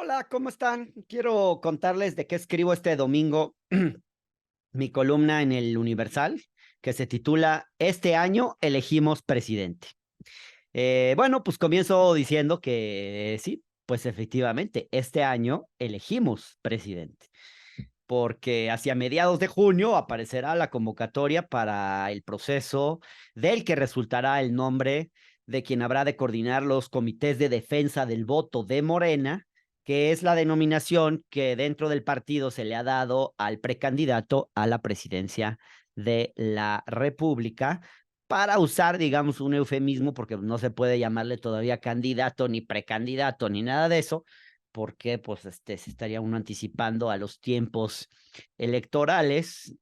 Hola, ¿cómo están? Quiero contarles de qué escribo este domingo mi columna en el Universal, que se titula Este año elegimos presidente. Bueno, pues comienzo diciendo que sí, pues efectivamente, este año elegimos presidente, porque hacia mediados de junio aparecerá la convocatoria para el proceso del que resultará el nombre de quien habrá de coordinar los comités de defensa del voto de Morena, que es la denominación que dentro del partido se le ha dado al precandidato a la presidencia de la República, para usar, digamos, un eufemismo, porque no se puede llamarle todavía candidato, ni precandidato, ni nada de eso, porque pues se estaría uno anticipando a los tiempos electorales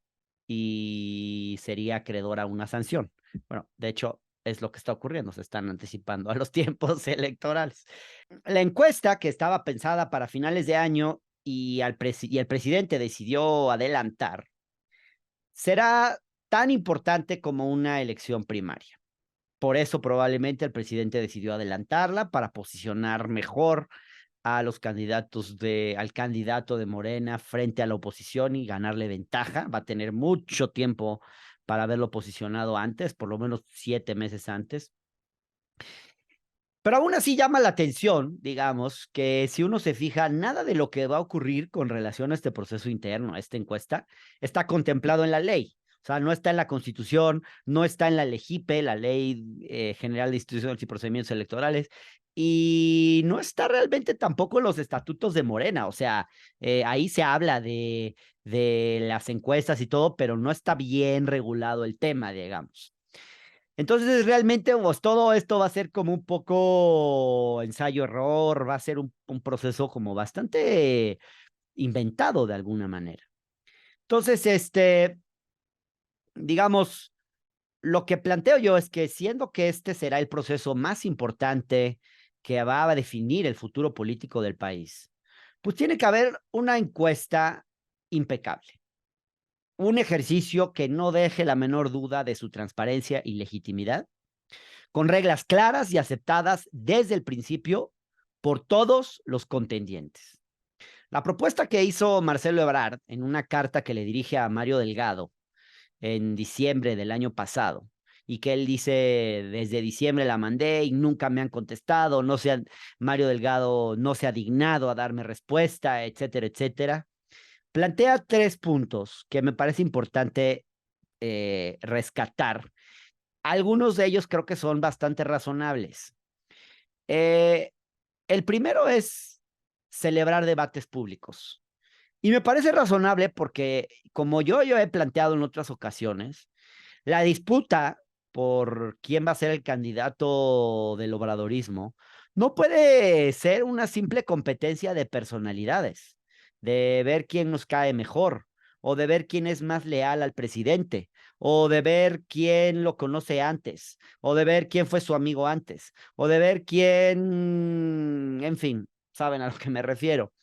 y sería acreedor a una sanción. Bueno, de hecho, es lo que está ocurriendo, se están anticipando a los tiempos electorales. La encuesta, que estaba pensada para finales de año y el presidente decidió adelantar, será tan importante como una elección primaria. Por eso probablemente el presidente decidió adelantarla para posicionar mejor a los candidatos al candidato de Morena frente a la oposición y ganarle ventaja. Va a tener mucho tiempo para haberlo posicionado antes, por lo menos 7 meses antes. Pero aún así llama la atención, digamos, que si uno se fija, nada de lo que va a ocurrir con relación a este proceso interno, a esta encuesta, está contemplado en la ley. O sea, no está en la Constitución, no está en la LEGIPE, la Ley General de Instituciones y Procedimientos Electorales, y no está realmente tampoco en los estatutos de Morena. O sea, ahí se habla de las encuestas y todo, pero no está bien regulado el tema, digamos. Entonces, realmente, pues, todo esto va a ser como un poco ensayo-error, va a ser un proceso como bastante inventado de alguna manera. Entonces, digamos, lo que planteo yo es que siendo que este será el proceso más importante que va a definir el futuro político del país, pues tiene que haber una encuesta impecable, un ejercicio que no deje la menor duda de su transparencia y legitimidad, con reglas claras y aceptadas desde el principio por todos los contendientes. La propuesta que hizo Marcelo Ebrard en una carta que le dirige a Mario Delgado en diciembre del año pasado, y que él dice, desde diciembre la mandé y nunca me han contestado, Mario Delgado no se ha dignado a darme respuesta, etcétera, etcétera, plantea 3 puntos que me parece importante rescatar. Algunos de ellos creo que son bastante razonables. Eh, el primero es celebrar debates públicos. Y me parece razonable porque, como yo he planteado en otras ocasiones, la disputa por quién va a ser el candidato del obradorismo no puede ser una simple competencia de personalidades, de ver quién nos cae mejor, o de ver quién es más leal al presidente, o de ver quién lo conoce antes, o de ver quién fue su amigo antes, o de ver quién, en fin, saben a lo que me refiero.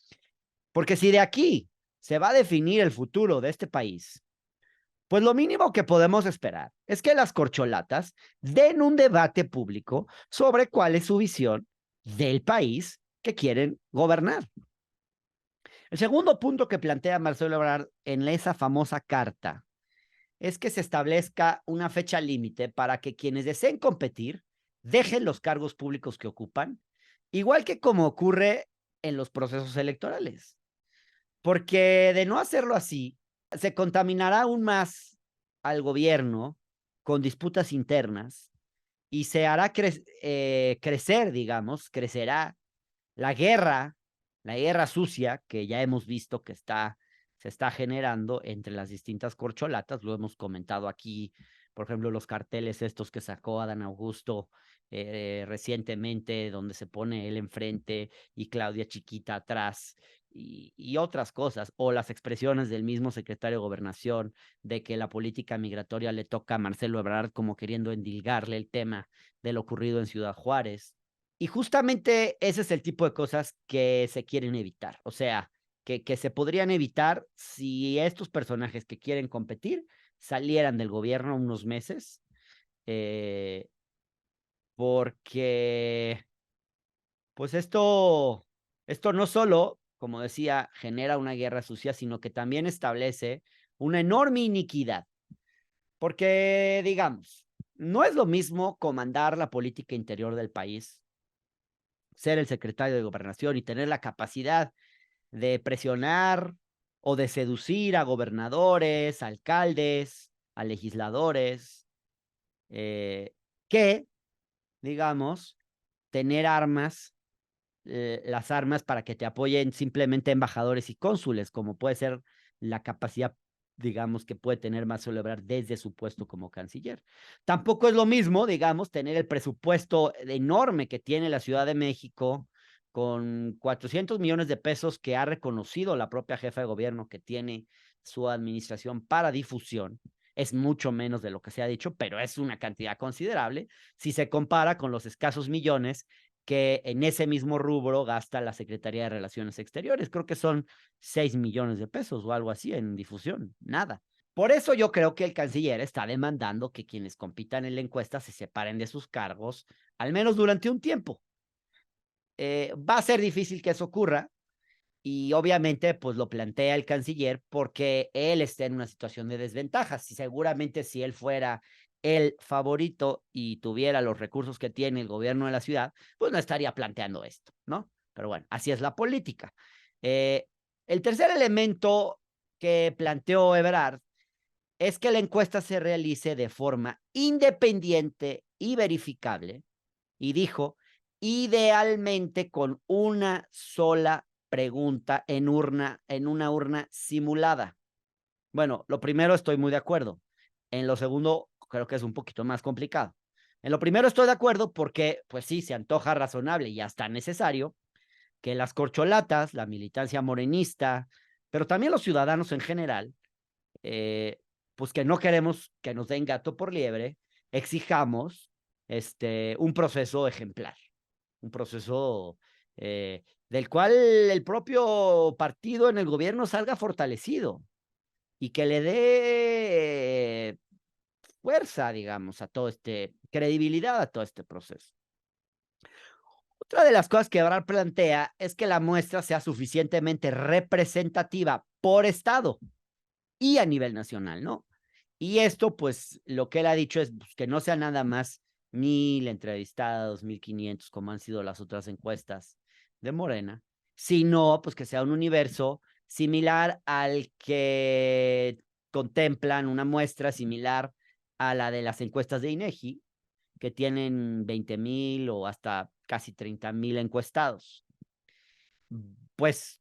Porque si de aquí se va a definir el futuro de este país, pues lo mínimo que podemos esperar es que las corcholatas den un debate público sobre cuál es su visión del país que quieren gobernar. El segundo punto que plantea Marcelo Ebrard en esa famosa carta es que se establezca una fecha límite para que quienes deseen competir dejen los cargos públicos que ocupan, igual que como ocurre en los procesos electorales. Porque de no hacerlo así, se contaminará aún más al gobierno con disputas internas y se hará crecer, digamos, crecerá la guerra, la guerra sucia que ya hemos visto que se está generando entre las distintas corcholatas. Lo hemos comentado aquí, por ejemplo, los carteles estos que sacó Adán Augusto recientemente, donde se pone él enfrente y Claudia Chiquita atrás, y otras cosas, o las expresiones del mismo secretario de Gobernación de que la política migratoria le toca a Marcelo Ebrard, como queriendo endilgarle el tema de lo ocurrido en Ciudad Juárez. Y justamente ese es el tipo de cosas que se quieren evitar. O sea, que se podrían evitar si estos personajes que quieren competir salieran del gobierno unos meses, eh, porque pues esto Esto no solo, como decía, genera una guerra sucia, sino que también establece una enorme iniquidad. Porque, digamos, no es lo mismo comandar la política interior del país, ser el secretario de Gobernación y tener la capacidad de presionar o de seducir a gobernadores, alcaldes, a legisladores, que, digamos, tener armas, las armas para que te apoyen simplemente embajadores y cónsules, como puede ser la capacidad, digamos, que puede tener Marcelo Ebrard desde su puesto como canciller. Tampoco es lo mismo, digamos, tener el presupuesto enorme que tiene la Ciudad de México con 400 millones de pesos que ha reconocido la propia jefa de gobierno que tiene su administración para difusión. Es mucho menos de lo que se ha dicho, pero es una cantidad considerable si se compara con los escasos millones que en ese mismo rubro gasta la Secretaría de Relaciones Exteriores. Creo que son 6 millones de pesos o algo así en difusión, nada. Por eso yo creo que el canciller está demandando que quienes compitan en la encuesta se separen de sus cargos, al menos durante un tiempo. Va a ser difícil que eso ocurra y obviamente pues lo plantea el canciller porque él está en una situación de desventaja. Seguramente si él fuera el favorito y tuviera los recursos que tiene el gobierno de la ciudad, pues no estaría planteando esto, ¿no? Pero bueno, así es la política. Eh, el tercer elemento que planteó Ebrard es que la encuesta se realice de forma independiente y verificable, y dijo, idealmente con una sola pregunta en una urna simulada. Bueno, lo primero estoy muy de acuerdo. En lo segundo, creo que es un poquito más complicado. En lo primero estoy de acuerdo porque, pues sí, se antoja razonable y hasta necesario que las corcholatas, la militancia morenista, pero también los ciudadanos en general, pues que no queremos que nos den gato por liebre, exijamos un proceso ejemplar, un proceso del cual el propio partido en el gobierno salga fortalecido y que le dé fuerza, digamos, a todo credibilidad a todo este proceso. Otra de las cosas que Ebrard plantea es que la muestra sea suficientemente representativa por estado y a nivel nacional, ¿no? Y esto, pues, lo que él ha dicho es pues, que no sea nada más 1,000 entrevistados, 1,500, como han sido las otras encuestas de Morena, sino, pues, que sea un universo similar al que contemplan una muestra similar a la de las encuestas de INEGI, que tienen 20,000 o hasta casi 30,000 encuestados. Pues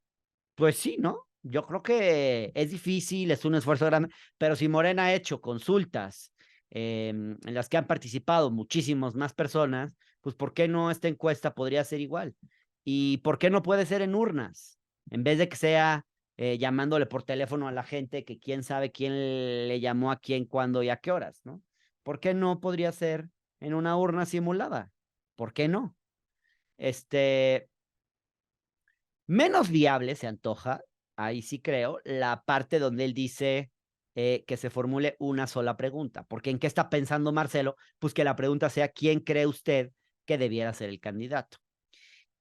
pues sí, ¿no? Yo creo que es difícil, es un esfuerzo grande, pero si Morena ha hecho consultas en las que han participado muchísimas más personas, pues ¿por qué no esta encuesta podría ser igual? ¿Y por qué no puede ser en urnas? En vez de que sea llamándole por teléfono a la gente, que quién sabe quién le llamó a quién, cuándo y a qué horas, ¿no? ¿Por qué no podría ser en una urna simulada? ¿Por qué no? Este, Menos viable se antoja, ahí sí creo, la parte donde él dice que se formule una sola pregunta. Porque ¿en qué está pensando Marcelo? Pues que la pregunta sea, ¿quién cree usted que debiera ser el candidato?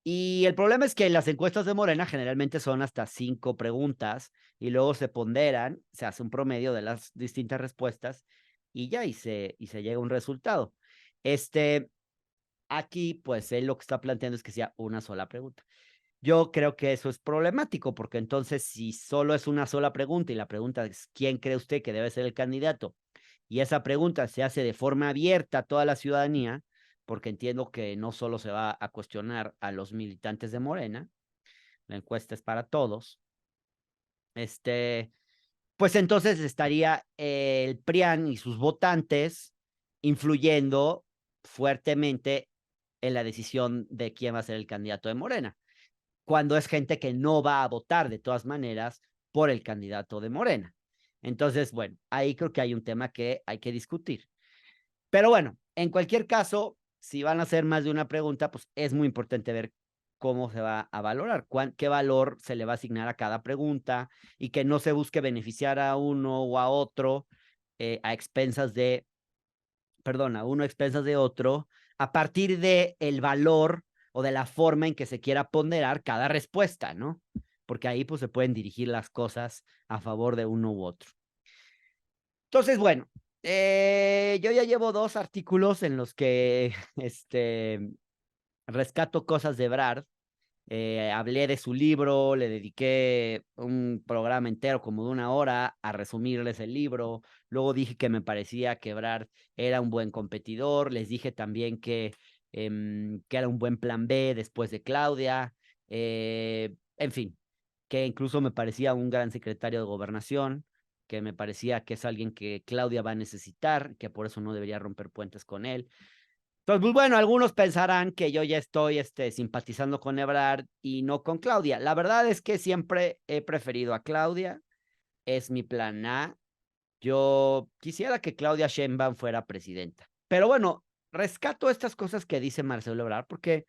Y el problema es que las encuestas de Morena generalmente son hasta 5 preguntas y luego se ponderan, se hace un promedio de las distintas respuestas y ya, y se llega a un resultado. Aquí, pues él lo que está planteando es que sea una sola pregunta. Yo creo que eso es problemático, porque entonces si solo es una sola pregunta y la pregunta es ¿quién cree usted que debe ser el candidato? Y esa pregunta se hace de forma abierta a toda la ciudadanía, porque entiendo que no solo se va a cuestionar a los militantes de Morena, la encuesta es para todos, pues entonces estaría el PRIAN y sus votantes influyendo fuertemente en la decisión de quién va a ser el candidato de Morena, cuando es gente que no va a votar de todas maneras por el candidato de Morena. Entonces, bueno, ahí creo que hay un tema que hay que discutir. Pero bueno, en cualquier caso, si van a hacer más de una pregunta, pues es muy importante ver cómo se va a valorar, qué valor se le va a asignar a cada pregunta y que no se busque beneficiar a uno o a otro a expensas de, perdón, a uno a expensas de otro, a partir de el valor o de la forma en que se quiera ponderar cada respuesta, ¿no? Porque ahí pues se pueden dirigir las cosas a favor de uno u otro. Entonces, bueno, yo ya llevo 2 artículos en los que rescato cosas de Ebrard. Hablé de su libro, le dediqué un programa entero como de 1 hora a resumirles el libro. Luego dije que me parecía que Ebrard era un buen competidor. Les dije también que era un buen plan B después de Claudia. En fin, que incluso me parecía un gran secretario de gobernación, que me parecía que es alguien que Claudia va a necesitar, que por eso no debería romper puentes con él. Entonces, pues bueno, algunos pensarán que yo ya estoy simpatizando con Ebrard y no con Claudia. La verdad es que siempre he preferido a Claudia, es mi plan A. Yo quisiera que Claudia Sheinbaum fuera presidenta. Pero bueno, rescato estas cosas que dice Marcelo Ebrard porque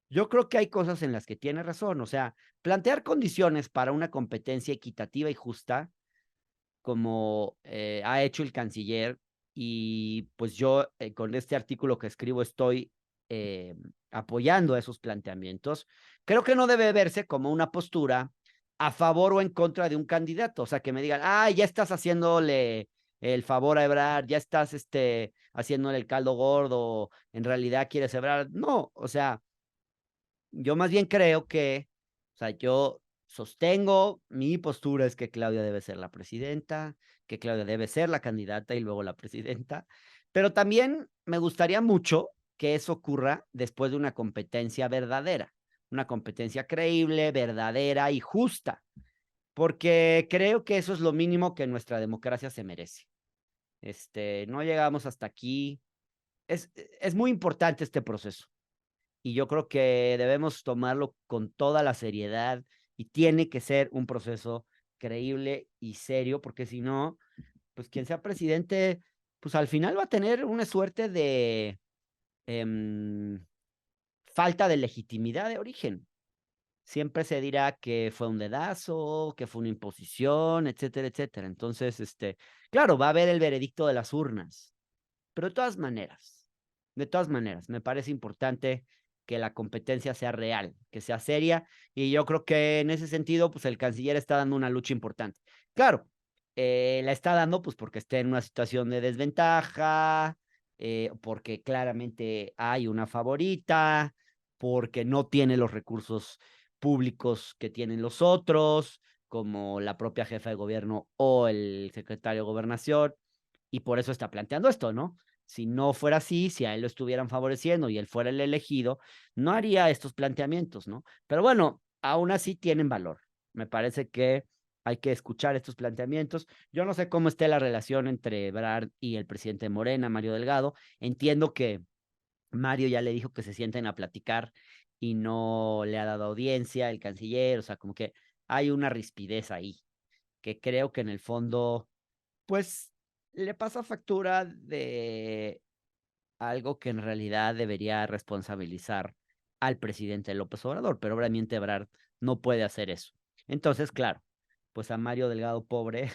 yo creo que hay cosas en las que tiene razón. O sea, plantear condiciones para una competencia equitativa y justa como ha hecho el canciller, y pues yo con este artículo que escribo estoy eh, apoyando esos planteamientos. Creo que no debe verse como una postura a favor o en contra de un candidato, o sea, que me digan, ah, ya estás haciéndole el favor a Ebrard, ya estás haciéndole el caldo gordo, en realidad quieres Ebrard. No, o sea, yo más bien creo que, o sea, yo sostengo, mi postura es que Claudia debe ser la presidenta, que Claudia debe ser la candidata y luego la presidenta, pero también me gustaría mucho que eso ocurra después de una competencia verdadera, una competencia creíble, verdadera y justa, porque creo que eso es lo mínimo que nuestra democracia se merece. No llegamos hasta aquí. Es muy importante este proceso y yo creo que debemos tomarlo con toda la seriedad y tiene que ser un proceso creíble y serio, porque si no, pues quien sea presidente, pues al final va a tener una suerte de falta de legitimidad de origen. Siempre se dirá que fue un dedazo, que fue una imposición, etcétera, etcétera. Entonces, claro, va a haber el veredicto de las urnas, pero de todas maneras, me parece importante que la competencia sea real, que sea seria, y yo creo que en ese sentido, pues el canciller está dando una lucha importante. Claro, la está dando pues porque está en una situación de desventaja, porque claramente hay una favorita, porque no tiene los recursos públicos que tienen los otros, como la propia jefa de gobierno o el secretario de gobernación, y por eso está planteando esto, ¿no? Si no fuera así, si a él lo estuvieran favoreciendo y él fuera el elegido, no haría estos planteamientos, ¿no? Pero bueno, aún así tienen valor. Me parece que hay que escuchar estos planteamientos. Yo no sé cómo esté la relación entre Ebrard y el presidente de Morena, Mario Delgado. Entiendo que Mario ya le dijo que se sienten a platicar y no le ha dado audiencia el canciller, o sea, como que hay una rispidez ahí, que creo que en el fondo, pues, le pasa factura de algo que en realidad debería responsabilizar al presidente López Obrador, pero obviamente Ebrard no puede hacer eso. Entonces, claro, pues a Mario Delgado pobre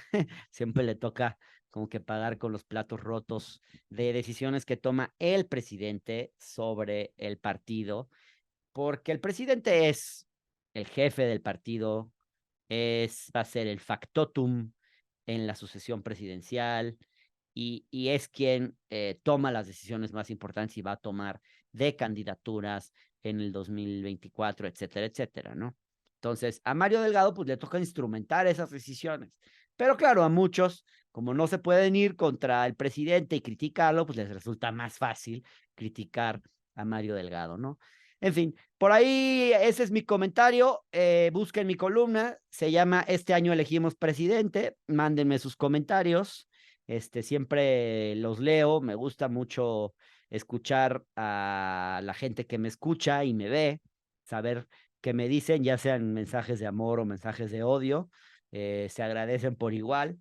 siempre le toca como que pagar con los platos rotos de decisiones que toma el presidente sobre el partido, porque el presidente es el jefe del partido, va a ser el factotum en la sucesión presidencial, y es quien toma las decisiones más importantes y va a tomar de candidaturas en el 2024, etcétera, etcétera, ¿no? Entonces, a Mario Delgado pues le toca instrumentar esas decisiones. Pero claro, a muchos, como no se pueden ir contra el presidente y criticarlo, pues les resulta más fácil criticar a Mario Delgado, ¿no? En fin, por ahí ese es mi comentario. Busquen mi columna, se llama Este año elegimos presidente. Mándenme sus comentarios. Siempre los leo. Me gusta mucho escuchar a la gente que me escucha y me ve, saber qué me dicen, ya sean mensajes de amor o mensajes de odio. Se agradecen por igual.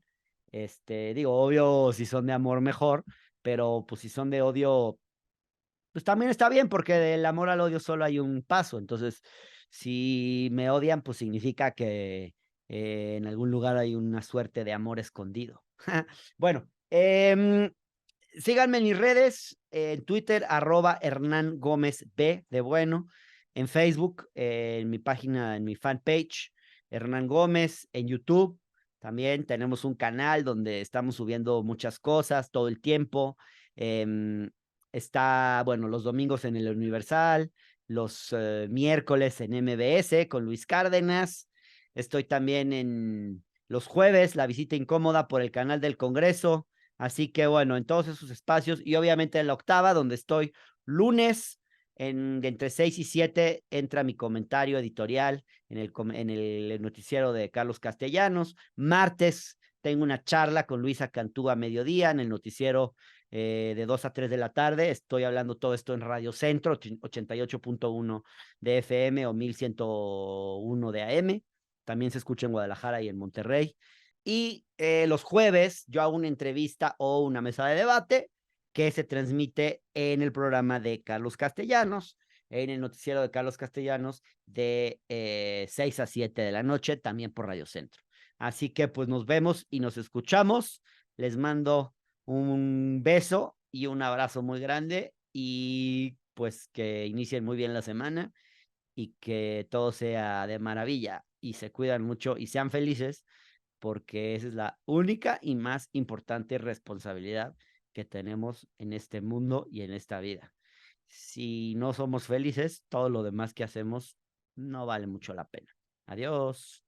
Digo, obvio, si son de amor, mejor, pero pues si son de odio, pues también está bien, porque del amor al odio solo hay un paso. Entonces, si me odian, pues significa que en algún lugar hay una suerte de amor escondido. Bueno, síganme en mis redes, en Twitter, @Hernán Gómez B de bueno. en Facebook, en mi página, en mi fanpage, Hernán Gómez, en YouTube. También tenemos un canal donde estamos subiendo muchas cosas todo el tiempo. Está, bueno, los domingos en el Universal, los miércoles en MBS con Luis Cárdenas. Estoy también en los jueves, La Visita Incómoda por el canal del Congreso. Así que bueno, en todos esos espacios y obviamente en La Octava, donde estoy lunes de entre 6 y 7 entra mi comentario editorial en el noticiero de Carlos Castellanos. Martes tengo una charla con Luisa Cantú a mediodía en el noticiero de 2 a 3 de la tarde. Estoy hablando todo esto en Radio Centro, 88.1 de FM o 1101 de AM. También se escucha en Guadalajara y en Monterrey. Y los jueves yo hago una entrevista o una mesa de debate que se transmite en el programa de Carlos Castellanos, en el noticiero de Carlos Castellanos, de 6 a 7 de la noche, también por Radio Centro. Así que pues nos vemos y nos escuchamos. Les mando un beso y un abrazo muy grande y pues que inicien muy bien la semana y que todo sea de maravilla y se cuidan mucho y sean felices porque esa es la única y más importante responsabilidad que tenemos en este mundo y en esta vida. Si no somos felices, todo lo demás que hacemos no vale mucho la pena. Adiós.